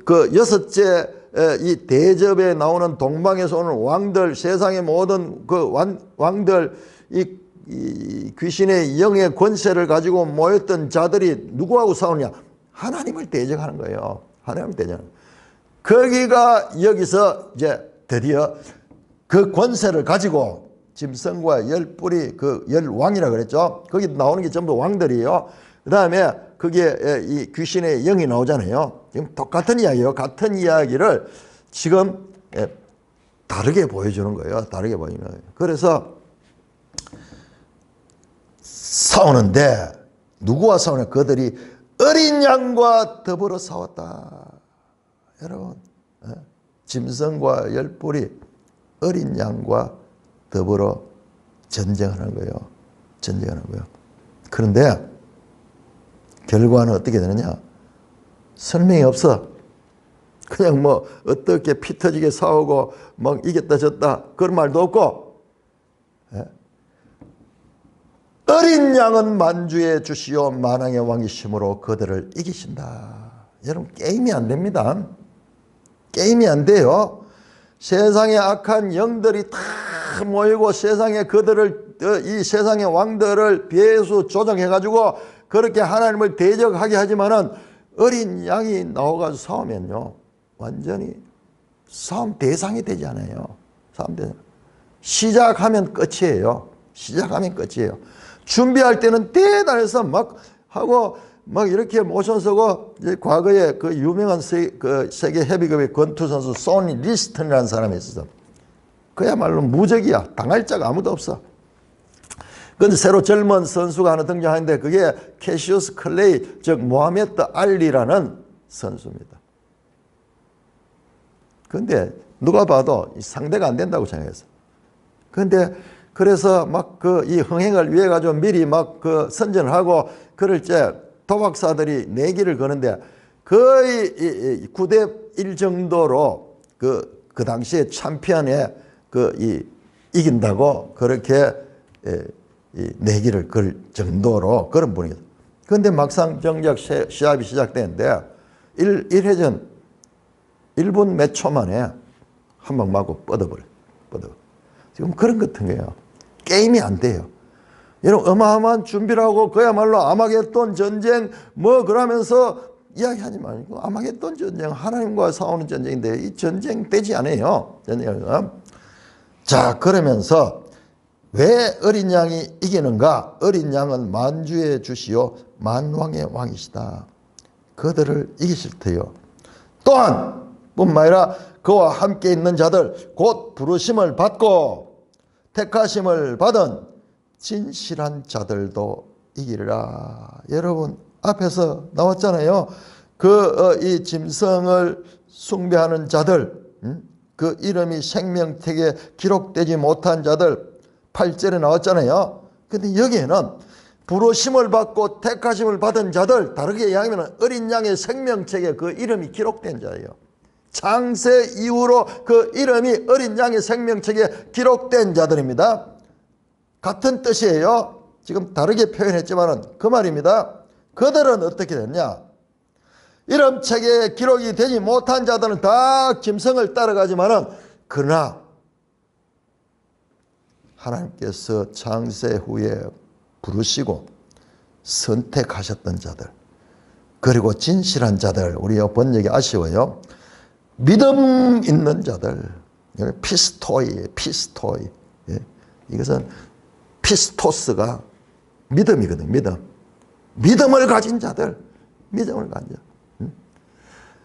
그 여섯째 이 대접에 나오는 동방에서 오는 왕들, 세상의 모든 그 왕들, 이 귀신의 영의 권세를 가지고 모였던 자들이 누구하고 싸우냐? 하나님을 대적하는 거예요. 하나님을 대적하는 거예요. 거기가 여기서 이제 드디어 그 권세를 가지고 짐승과 열 뿔이 그 열 왕이라 그랬죠. 거기 나오는 게 전부 왕들이에요. 그 다음에 거기에 이 귀신의 영이 나오잖아요. 지금 똑같은 이야기예요. 같은 이야기를 지금 다르게 보여주는 거예요. 다르게 보이는 거예요. 그래서 싸우는데 누구와 싸우냐? 그들이 어린 양과 더불어 싸웠다. 여러분, 짐승과 열 뿔이 어린 양과 더불어 전쟁하는 거예요. 그런데 결과는 어떻게 되느냐? 설명이 없어. 그냥 뭐 어떻게 피 터지게 싸우고 막 이겼다 졌다 그런 말도 없고, 어린 양은 만주에 주시오 만왕의 왕이심으로 그들을 이기신다. 여러분, 게임이 안 됩니다. 게임이 안 돼요. 세상의 악한 영들이 다 모이고 세상에 그들을 이 세상의 왕들을 비해서 조정해가지고 그렇게 하나님을 대적하게 하지만은 어린 양이 나와가지고 싸우면요 완전히 싸움 대상이 되지 않아요. 시작하면 끝이에요. 준비할 때는 대단해서 막 하고 막 이렇게 모션 쓰고, 과거에 그 유명한 세계 헤비급의 권투 선수 소니 리스턴이라는 사람이 있었어. 그야말로 무적이야. 당할 자가 아무도 없어. 그런데 새로 젊은 선수가 하나 등장하는데 그게 캐시우스 클레이, 즉 모하메드 알리라는 선수입니다. 그런데 누가 봐도 상대가 안 된다고 생각했어. 그런데 그래서 막 이 흥행을 위해 가지고 미리 막 그 선전을 하고 그럴 때 도박사들이 내기를 거는데 거의 9대 1 정도로 그 당시에 챔피언에 이긴다고 그렇게 내기를 걸 정도로 그런 분위기. 그런데 막상 정작 시합이 시작되는데 1회전 1분 몇 초 만에 한 방 맞고 뻗어버려. 지금 그런 것 같은 거예요. 게임이 안 돼요. 여러분, 어마어마한 준비를 하고 그야말로 아마겟돈 전쟁 뭐 그러면서 이야기하지 말고, 아마겟돈 전쟁 하나님과 싸우는 전쟁인데 이 전쟁 되지 않아요. 자, 그러면서 왜 어린 양이 이기는가? 어린 양은 만주의 주시오 만왕의 왕이시다. 그들을 이기실 터요. 또한 뿐만 아니라 그와 함께 있는 자들 곧 부르심을 받고 택하심을 받은 진실한 자들도 이기리라. 여러분, 앞에서 나왔잖아요. 이 짐승을 숭배하는 자들, 그 이름이 생명책에 기록되지 못한 자들 8절에 나왔잖아요. 근데 여기에는 부르심을 받고 택하심을 받은 자들, 다르게 이야기하면 어린 양의 생명책에 그 이름이 기록된 자예요. 창세 이후로 그 이름이 어린 양의 생명책에 기록된 자들입니다. 같은 뜻이에요. 지금 다르게 표현했지만 그 말입니다. 그들은 어떻게 됐냐? 이름책에 기록이 되지 못한 자들은 다 짐승을 따라가지만은 그러나 하나님께서 창세 후에 부르시고 선택하셨던 자들, 그리고 진실한 자들, 우리 번역이 아쉬워요. 믿음 있는 자들, 피스토이예요. 피스토이. 예. 이것은 피스토스가 믿음이거든요. 믿음을 가진 자들, 믿음을 가진 자.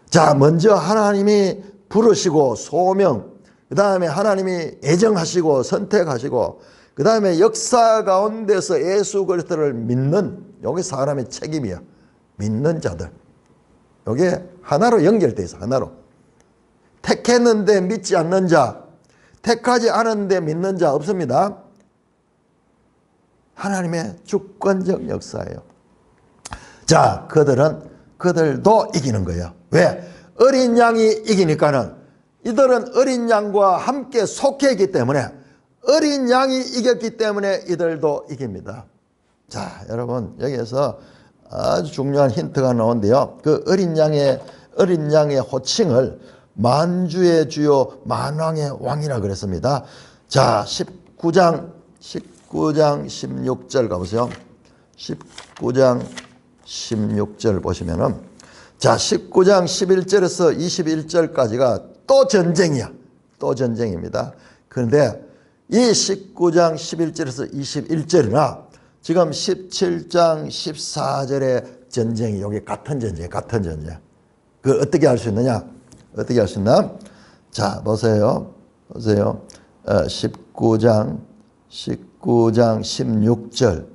자, 먼저 하나님이 부르시고 소명, 그 다음에 하나님이 애정하시고 선택하시고, 그 다음에 역사 가운데서 예수 그리스도를 믿는, 여기 사람의 책임이야. 믿는 자들. 여기에 하나로 연결되어 있어. 하나로. 택했는데 믿지 않는 자, 택하지 않았는데 믿는 자 없습니다. 하나님의 주권적 역사예요. 자, 그들도 이기는 거예요. 왜? 어린 양이 이기니까는 이들은 어린 양과 함께 속해 있기 때문에, 어린 양이 이겼기 때문에 이들도 이깁니다. 자, 여러분, 여기에서 아주 중요한 힌트가 나오는데요. 그 어린 양의 호칭을 만주의 주요 만왕의 왕이라 그랬습니다. 자, 19장 16절 가보세요. 19장 16절 보시면은, 자, 19장 11절에서 21절까지가 또 전쟁이야. 또 전쟁입니다. 그런데 이 19장 11절에서 21절이나 지금 17장 14절의 전쟁이 여기 같은 전쟁. 그 어떻게 알 수 있느냐? 어떻게 알 수 있나? 자, 보세요. 19장 16절.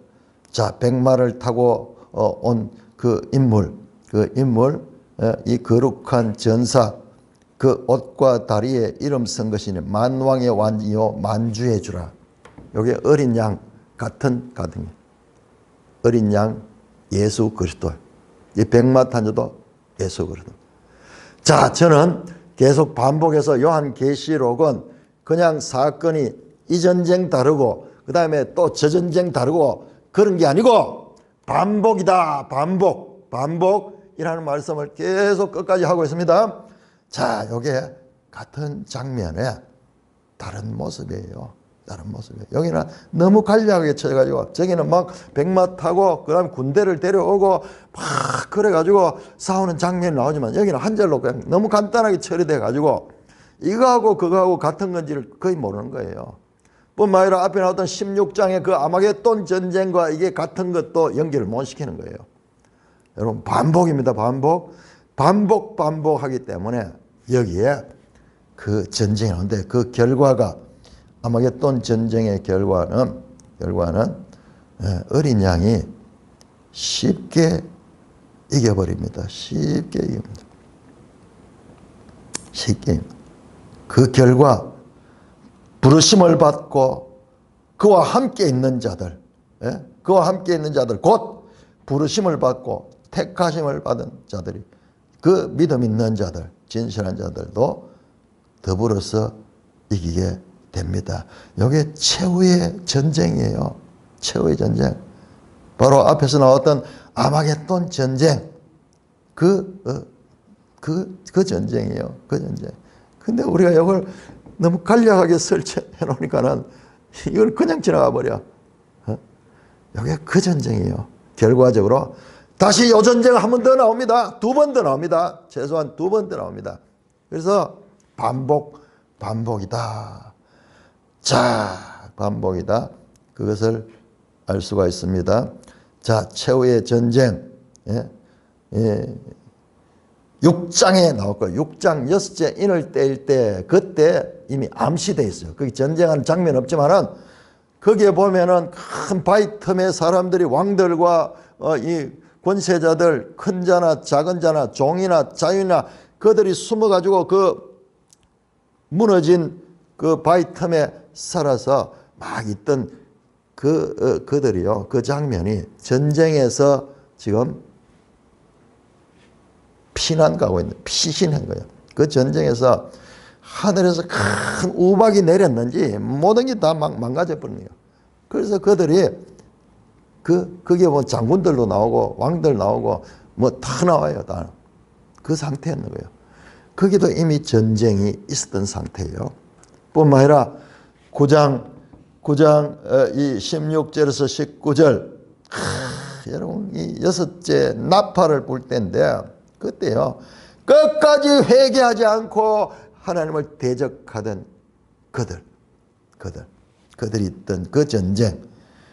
자, 백마를 타고 온 그 인물, 이 거룩한 전사, 그 옷과 다리에 이름 쓴 것이니 만왕의 왕이요 만주의 주라. 여기 어린 양 같은 어린 양 예수 그리스도. 이 백마 탄 자도 예수 그리스도. 자, 저는 계속 반복해서 요한계시록은 그냥 사건이 이 전쟁 다르고 그 다음에 또 저 전쟁 다르고 그런 게 아니고 반복이다. 반복이라는 말씀을 계속 끝까지 하고 있습니다. 자, 요게 같은 장면에 다른 모습이에요. 여기는 너무 간략하게 쳐가지고 저기는 막 백마 타고 그 다음에 군대를 데려오고 막 그래가지고 싸우는 장면이 나오지만 여기는 한 절로 그냥 너무 간단하게 처리돼가지고 이거하고 그거하고 같은 건지를 거의 모르는 거예요. 뿐만 아니라 앞에 나왔던 16장의 그 아마겟돈 전쟁과 이게 같은 것도 연결을 못 시키는 거예요. 여러분, 반복입니다. 반복하기 때문에 여기에 그 전쟁이 나오는데 그 결과가 아마겟돈 전쟁의 결과는 어린 양이 쉽게 이겨버립니다. 쉽게. 그 결과 부르심을 받고 그와 함께 있는 자들, 곧 부르심을 받고 택하심을 받은 자들이, 그 믿음 있는 자들, 진실한 자들도 더불어서 이기게 됩니다. 이게 최후의 전쟁이에요. 최후의 전쟁. 바로 앞에서 나왔던 아마겟돈 전쟁. 그 전쟁이에요. 그 전쟁. 근데 우리가 이걸 너무 간략하게 설치해 놓으니까는 이걸 그냥 지나가 버려. 이게 그 전쟁이에요. 결과적으로 다시 이 전쟁 한 번 더 나옵니다. 두 번 더 나옵니다. 최소한 두 번 더 나옵니다. 그래서 반복이다. 자, 반복이다. 그것을 알 수가 있습니다. 자, 최후의 전쟁. 6장에 나올 거예요. 6장 6째 인을 떼일 때 그때 이미 암시되어 있어요. 거기 전쟁하는 장면 없지만은 거기에 보면은 큰 바위 틈에 사람들이 왕들과 이 권세자들, 큰 자나 작은 자나 종이나 자유나 그들이 숨어가지고 그 무너진 그 바위 틈에 살아서 막 있던 그들이요. 그 장면이 전쟁에서 지금 피난 가고 있는, 피신한 거예요. 그 전쟁에서 하늘에서 큰 우박이 내렸는지 모든 게 다 망가져 버린 거예요. 그래서 그들이 그게 뭐 장군들도 나오고 왕들 나오고 뭐 다 나와요. 다. 그 상태였는 거예요. 거기도 이미 전쟁이 있었던 상태예요. 뿐만 아니라 9장 이 16절에서 19절 여러분 이 여섯째 나팔을 불 때인데 그때요. 끝까지 회개하지 않고 하나님을 대적하던 그들이 있던 그 전쟁.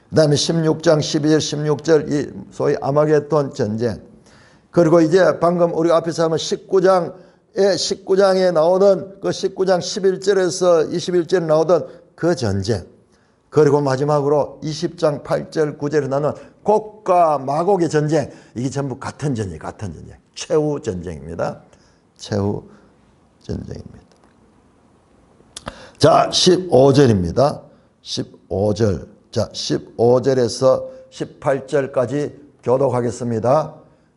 그 다음에 16장 12절 16절 이 소위 아마겟돈 전쟁. 그리고 이제 방금 우리가 앞에서 하면 19장에 나오던 그 19장 11절에서 21절에 나오던 그 전쟁. 그리고 마지막으로 20장 8절 9절에 나오는 곡과 마곡의 전쟁. 이게 전부 같은 전쟁. 최후 전쟁입니다. 최후 전쟁입니다. 자, 15절입니다. 15절. 자, 15절에서 18절까지 교독하겠습니다.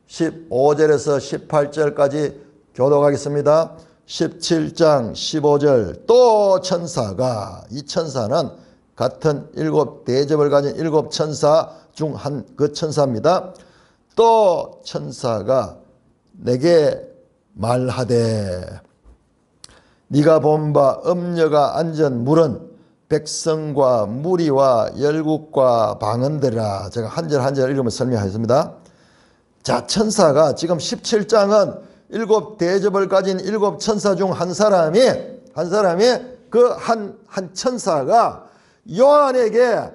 15절에서 18절까지 교독하겠습니다. 17장 15절 또 천사가 이 천사는 같은 일곱 대접을 가진 일곱 천사 중 한 그 천사입니다. 또 천사가 내게 말하되 네가 본 바 음녀가 앉은 물은 백성과 무리와 열국과 방언들이라. 제가 한 절 한 절 읽으면 설명하겠습니다. 자, 천사가 지금 17장은 일곱 대접을 가진 일곱 천사 중 한 사람이 그 한 천사가 요한에게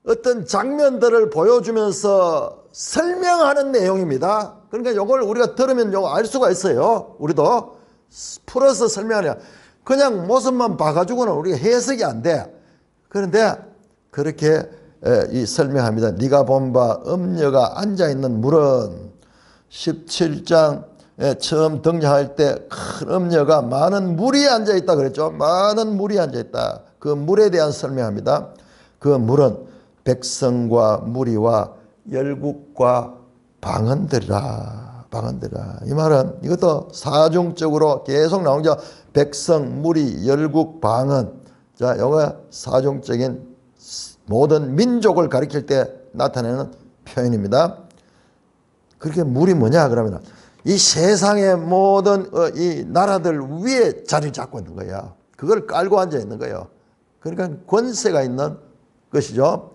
어떤 장면들을 보여주면서 설명하는 내용입니다. 그러니까 이걸 우리가 들으면 요거 알 수가 있어요. 우리도 풀어서 설명하냐. 그냥 모습만 봐가지고는 우리가 해석이 안 돼. 그런데 그렇게 이 설명합니다. 네가 본 바 음녀가 앉아있는 물은 17장에 처음 등장할 때 큰 음녀가 많은 물이 앉아있다 그랬죠. 많은 물이 앉아있다. 그 물에 대한 설명합니다. 그 물은 백성과 무리와 열국과 방언들이라. 이 말은 이것도 사중적으로 계속 나오죠. 백성, 무리, 열국, 방언. 자, 이거 사중적인 모든 민족을 가리킬 때 나타내는 표현입니다. 그렇게 물이 뭐냐 그러면 이 세상의 모든 이 나라들 위에 자리를 잡고 있는 거야. 그걸 깔고 앉아 있는 거예요. 그러니까 권세가 있는 것이죠.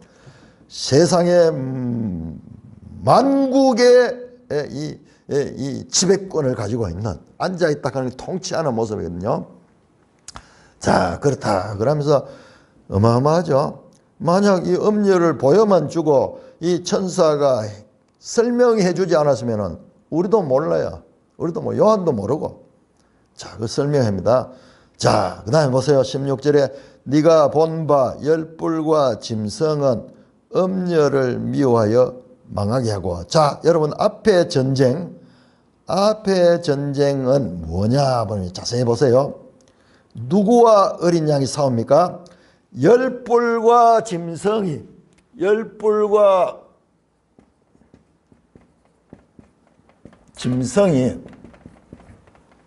세상의 만국의 이 지배권을 가지고 있는 앉아있다 하는 통치하는 모습이거든요. 자, 그렇다 그러면서 어마어마하죠. 만약 이 음료를 보여만 주고 이 천사가 설명해 주지 않았으면 우리도 몰라요. 우리도 뭐 요한도 모르고. 자, 그 설명합니다. 자, 그 다음에 보세요. 16절에 네가 본 바 열불과 짐승은 음녀를 미워하여 망하게 하고. 자, 여러분 앞에 전쟁은 뭐냐 보면 자세히 보세요. 누구와 어린 양이 싸웁니까? 열불과 짐승이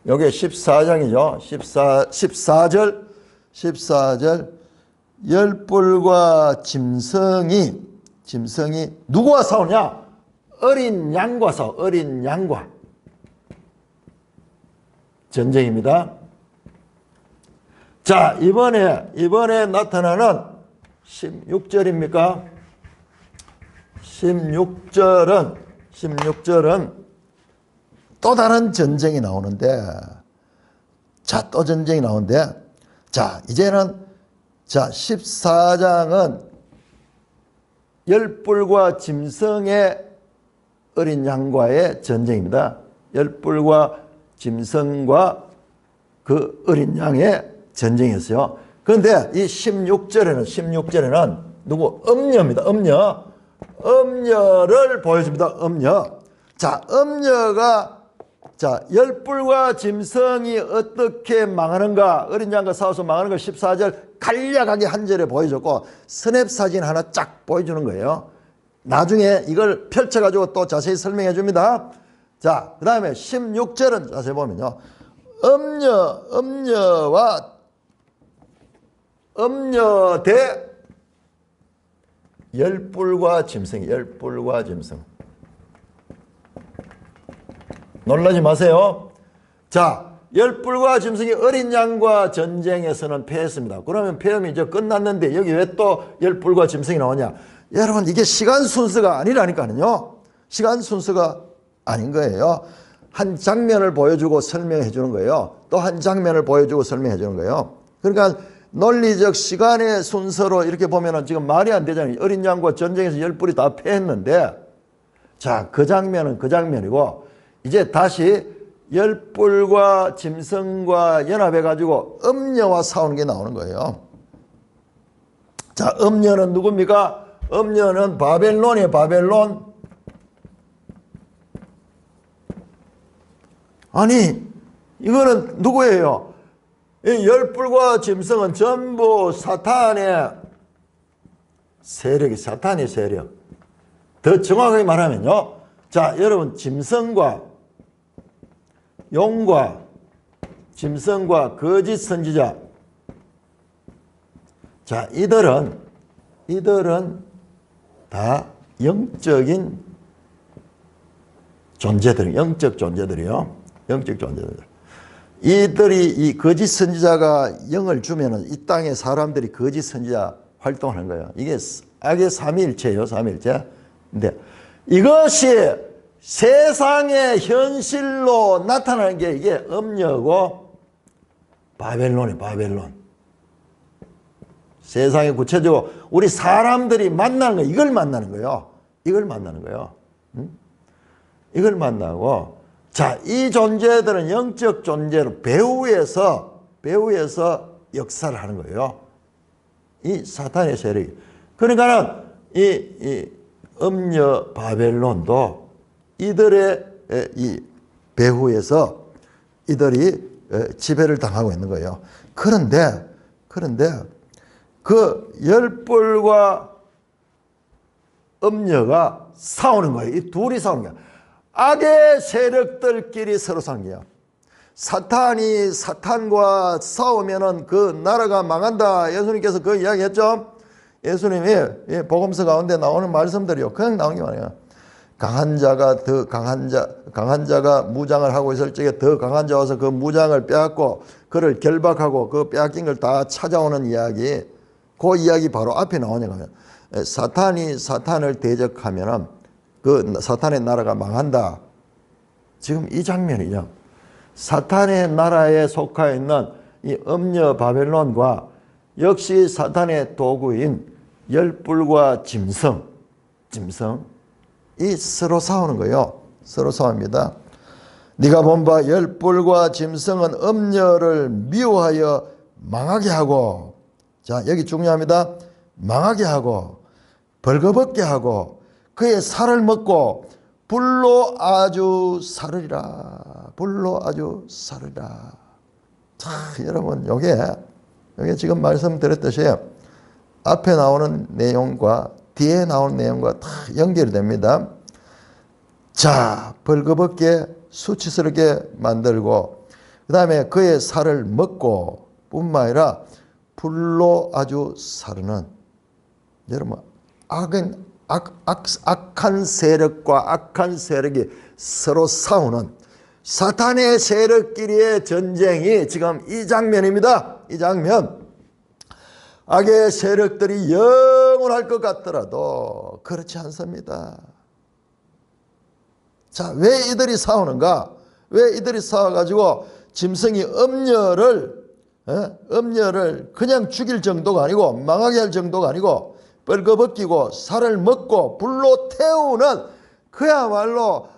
여기 14장이죠. 14절 열불과 짐승이 누구와 싸우냐? 어린 양과 싸워. 어린 양과 전쟁입니다. 자, 이번에 나타나는 16절입니까? 16절은 또 다른 전쟁이 나오는데, 자, 또 전쟁이 나오는데, 자, 이제는, 자, 14장은 열불과 짐승의 어린 양과의 전쟁입니다. 열불과 짐승과 그 어린 양의 전쟁이었어요. 그런데 이 16절에는 누구? 음녀입니다. 음녀를 보여줍니다. 음녀. 자, 음녀가 자, 열불과 짐승이 어떻게 망하는가, 어린 양과 싸워서 망하는 걸 14절 간략하게 한 절에 보여줬고, 스냅 사진 하나 쫙 보여주는 거예요. 나중에 이걸 펼쳐가지고 또 자세히 설명해 줍니다. 자, 그 다음에 16절은 자세히 보면요. 음녀 대 열불과 짐승, 열불과 짐승. 놀라지 마세요. 자, 열불과 짐승이 어린 양과 전쟁에서는 패했습니다. 그러면 패험이 이제 끝났는데 여기 왜 또 열불과 짐승이 나오냐? 여러분, 이게 시간 순서가 아니라니까요. 시간 순서가 아닌 거예요. 한 장면을 보여주고 설명해 주는 거예요. 또 한 장면을 보여주고 설명해 주는 거예요. 그러니까 논리적 시간의 순서로 이렇게 보면은 지금 말이 안 되잖아요. 어린 양과 전쟁에서 열불이 다 패했는데, 자, 그 장면은 그 장면이고, 이제 다시 열불과 짐승과 연합해가지고 음녀와 싸우는 게 나오는 거예요. 자, 음녀는 누굽니까? 음녀는 바벨론이에요. 바벨론. 아니, 이거는 누구예요? 이 열불과 짐승은 전부 사탄의 세력이, 사탄의 세력. 더 정확하게 말하면요. 자, 여러분, 짐승과 용과 짐승과 거짓 선지자. 자, 이들은 다 영적인 존재들, 영적 존재들이요. 영적 존재들. 이들이, 이 거짓 선지자가 영을 주면은 이 땅에 사람들이 거짓 선지자 활동하는 거예요. 이게 악의 삼위일체예요, 삼위일체. 근데 이것이 세상의 현실로 나타나는 게 이게 음녀고 바벨론이 바벨론. 세상에 구체적으로 우리 사람들이 만나는 거, 이걸 만나는 거예요. 이걸 만나는 거예요. 이걸 만나고, 자, 이 존재들은 영적 존재로 배후에서 역사를 하는 거예요. 이 사탄의 세력이. 그러니까는 이 음녀 바벨론도 이들의 이 배후에서 이들이 지배를 당하고 있는 거예요. 그런데 그 열불과 음녀가 싸우는 거예요. 이 둘이 싸우는 거예요. 악의 세력들끼리 서로 싸우는 거예요. 사탄이 사탄과 싸우면은 그 나라가 망한다. 예수님께서 그 이야기 했죠. 예수님이 복음서 가운데 나오는 말씀들이요. 그냥 나오는 게 많아요. 강한 자가 무장을 하고 있을 적에 더 강한 자 와서 그 무장을 빼앗고 그를 결박하고 그 빼앗긴 걸 다 찾아오는 이야기. 그 이야기 바로 앞에 나오냐고 하면, 사탄이 사탄을 대적하면은 그 사탄의 나라가 망한다. 지금 이 장면이죠. 사탄의 나라에 속하 있는 이 음녀 바벨론과 역시 사탄의 도구인 열불과 짐승 이 서로 싸우는 거예요. 서로 싸웁니다. 네가 본 바 열불과 짐승은 음녀를 미워하여 망하게 하고, 자, 여기 중요합니다. 망하게 하고 벌거벗게 하고 그의 살을 먹고 불로 아주 사르리라. 불로 아주 사르리라. 자, 여러분, 요게 지금 말씀드렸듯이 앞에 나오는 내용과 뒤에 나오는 내용과 다 연결이 됩니다. 자, 벌거벗게 수치스럽게 만들고 그 다음에 그의 살을 먹고 뿐만 아니라 불로 아주 사르는, 여러분, 악한 세력과 악한 세력이 서로 싸우는 사탄의 세력끼리의 전쟁이 지금 이 장면입니다. 이 장면. 악의 세력들이 영원할 것 같더라도 그렇지 않습니다. 자, 왜 이들이 싸우는가? 왜 이들이 싸워가지고 짐승이 음녀를 그냥 죽일 정도가 아니고 망하게 할 정도가 아니고 벌거벗기고 살을 먹고 불로 태우는, 그야말로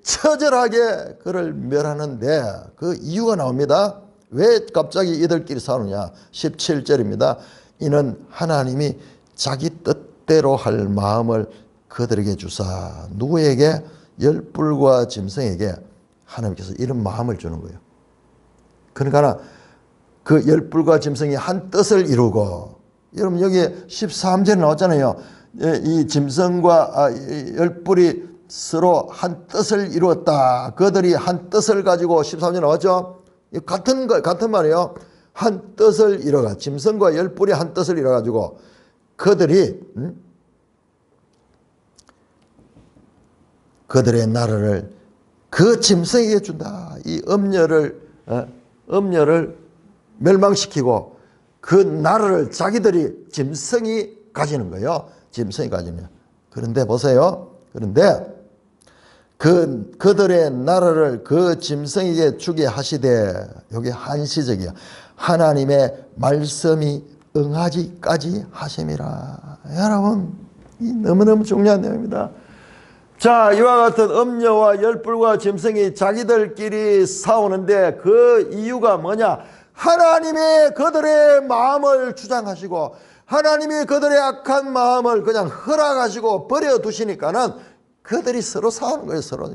처절하게 그를 멸하는데 그 이유가 나옵니다. 왜 갑자기 이들끼리 싸우느냐? 17절입니다. 이는 하나님이 자기 뜻대로 할 마음을 그들에게 주사. 누구에게? 열불과 짐승에게 하나님께서 이런 마음을 주는 거예요. 그러니까 그 열불과 짐승이 한 뜻을 이루고, 여러분 여기에 13절에 나왔잖아요. 이 짐승과 열불이 서로 한 뜻을 이루었다. 그들이 한 뜻을 가지고 13절에 나왔죠. 같은 말이에요. 한 뜻을 이뤄가, 짐승과 열불이 한 뜻을 이뤄가지고 그들이 그들의 나라를 그 짐승에게 준다. 이 음녀를 멸망시키고 그 나라를 자기들이 짐승이 가지는 거예요. 짐승이 가지는. 그런데 보세요. 그런데 그들의 나라를 그 짐승에게 주게 하시되, 여기 한시적이야. 하나님의 말씀이 응하지까지 하심이라. 여러분, 이 너무너무 중요한 내용입니다. 자, 이와 같은 음녀와 열불과 짐승이 자기들끼리 싸우는데 그 이유가 뭐냐? 하나님의 그들의 마음을 주장하시고 하나님이 그들의 악한 마음을 그냥 허락하시고 버려두시니까는 그들이 서로 싸우는 거예요. 서로.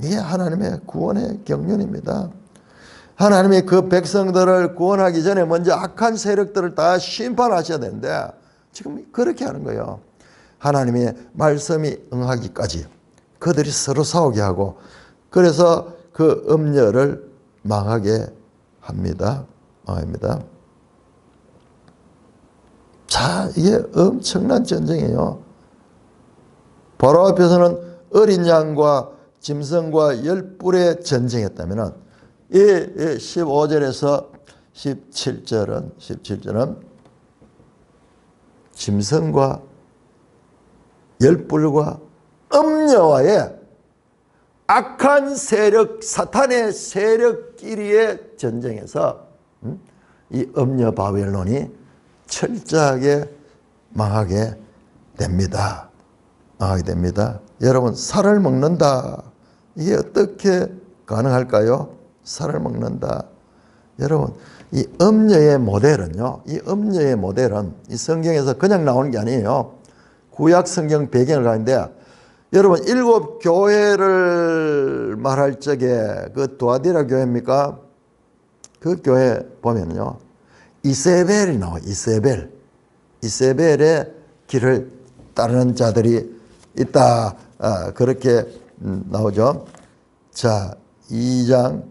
이게 하나님의 구원의 경륜입니다. 하나님이 그 백성들을 구원하기 전에 먼저 악한 세력들을 다 심판하셔야 되는데 지금 그렇게 하는 거예요. 하나님의 말씀이 응하기까지 그들이 서로 싸우게 하고, 그래서 그 음녀를 망하게 합니다. 망합니다. 자, 이게 엄청난 전쟁이에요. 바로 앞에서는 어린 양과 짐승과 열불의 전쟁이었다면 이 15절에서 17절은 짐승과 열불과 음녀와의 악한 세력, 사탄의 세력끼리의 전쟁에서 이 음녀 바벨론이 철저하게 망하게 됩니다. 망하게 됩니다. 여러분, 살을 먹는다. 이게 어떻게 가능할까요? 살을 먹는다. 여러분, 이 음녀의 모델은요, 이 성경에서 그냥 나오는 게 아니에요. 구약 성경 배경을 가는데, 여러분, 7 교회를 말할 적에 그 두아디라 교회입니까? 그 교회 보면요, 이세벨이 나와요. 이세벨의 길을 따르는 자들이 있다. 그렇게 나오죠. 자, 2장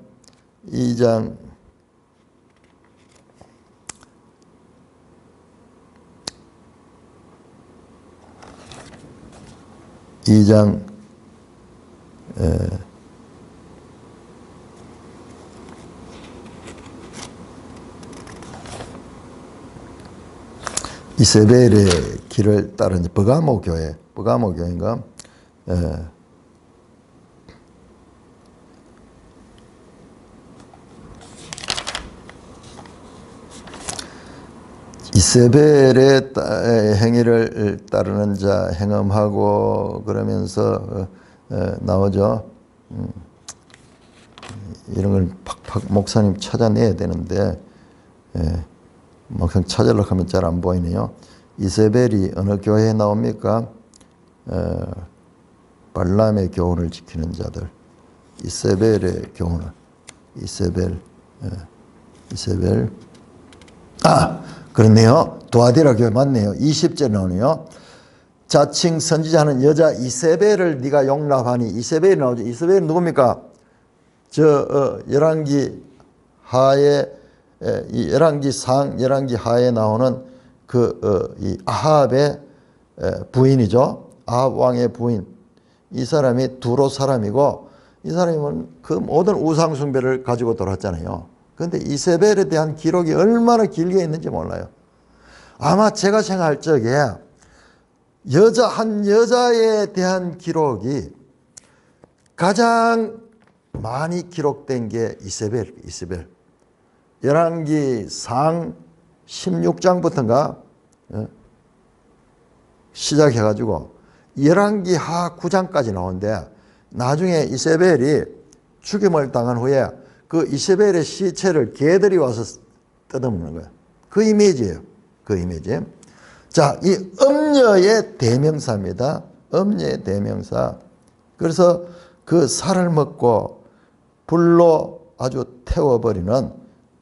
이세벨의 길을 따른 버가모 교회인가? 이세벨의 행위를 따르는 자 행음하고 그러면서 나오죠. 이런 걸 팍팍 목사님 찾아내야 되는데 막상 찾으려고 하면 잘 안 보이네요. 이세벨이 어느 교회에 나옵니까? 발람의 교훈을 지키는 자들. 이세벨의 교훈을. 이세벨. 그렇네요. 두아디라 교회 맞네요. 20절 나오네요. 자칭 선지자는 여자 이세벨을 네가 용납하니. 이세벨이 나오죠. 이세벨은 누굽니까? 열왕기 하에, 이 열왕기 상, 열왕기 하에 나오는 이 아합의 부인이죠. 아합 왕의 부인. 이 사람이 두로 사람이고, 이 사람은 그 모든 우상 숭배를 가지고 돌았잖아요. 그런데 이세벨에 대한 기록이 얼마나 길게 있는지 몰라요. 아마 제가 생각할 적에 한 여자에 대한 기록이 가장 많이 기록된 게 이세벨. 열왕기 상 16장부터인가 시작해가지고 열왕기 하 9장까지 나오는데, 나중에 이세벨이 죽임을 당한 후에 그 이세벨의 시체를 개들이 와서 뜯어먹는 거예요. 그 이미지예요. 그 이미지. 자, 이 음녀의 대명사입니다. 음녀의 대명사. 그래서 그 살을 먹고 불로 아주 태워버리는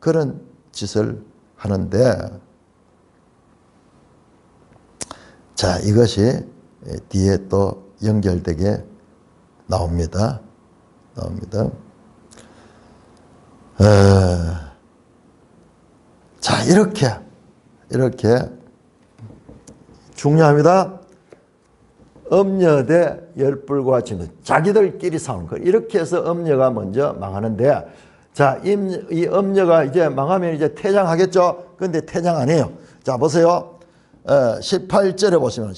그런 짓을 하는데, 자, 이것이 뒤에 또 연결되게 나옵니다. 자, 이렇게 중요합니다. 음녀 대 열불과 진노, 자기들끼리 싸우는 거. 이렇게 해서 음녀가 먼저 망하는데, 자, 이 음녀가 이제 망하면 이제 퇴장하겠죠. 근데 퇴장 안 해요. 자, 보세요. 18절에 보시면,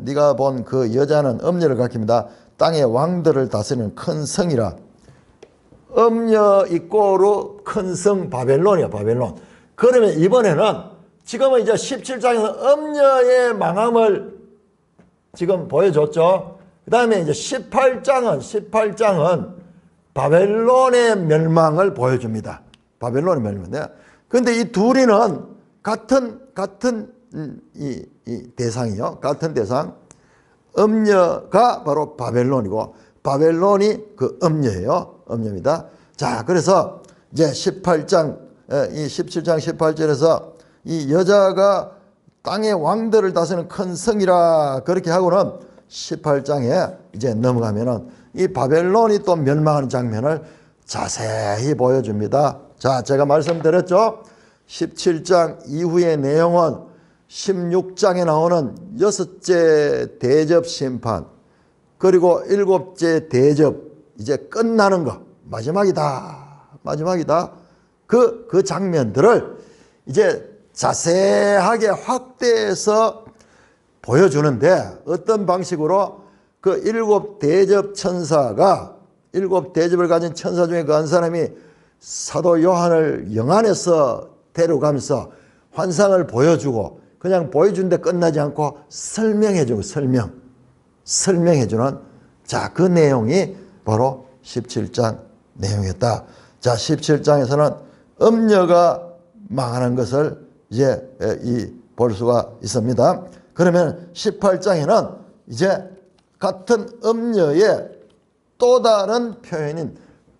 네가 본 그 여자는 음녀를 가리킵니다. 땅의 왕들을 다스리는 큰 성이라. 음녀 이꼬로 큰 성 바벨론이야, 바벨론. 그러면 이번에는 지금은 이제 17장에서 음녀의 망함을 지금 보여줬죠. 그 다음에 이제 18장은 바벨론의 멸망을 보여줍니다. 바벨론의 멸망인데, 근데 이 둘이는 같은 이 대상이요. 같은 대상. 음녀가 바로 바벨론이고, 바벨론이 그 음녀예요. 음녀입니다. 자, 그래서 이제 17장 18절에서 이 여자가 땅의 왕들을 다스리는 큰 성이라 그렇게 하고는 18장에 이제 넘어가면은 이 바벨론이 또 멸망하는 장면을 자세히 보여줍니다. 자, 제가 말씀드렸죠. 17장 이후의 내용은 16장에 나오는 6째 대접 심판, 그리고 7째 대접, 이제 끝나는 거, 마지막이다. 그 장면들을 이제 자세하게 확대해서 보여주는데, 어떤 방식으로 그 7 대접 천사가, 7 대접을 가진 천사 중에 그 한 사람이 사도 요한을 영안에서 데려가면서 환상을 보여주고, 그냥 보여준데 끝나지 않고 설명해주고, 설명해주는, 자, 그 내용이 바로 17장 내용이었다. 자, 17장에서는 음녀가 망하는 것을 이제 볼 수가 있습니다. 그러면 18장에는 이제 같은 음녀의 또 다른 표현인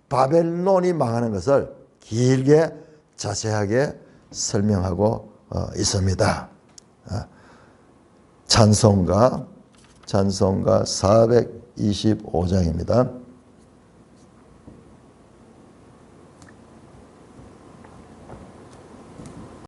바벨론이 망하는 것을 길게 자세하게 설명하고 있습니다. 찬송가 425장입니다.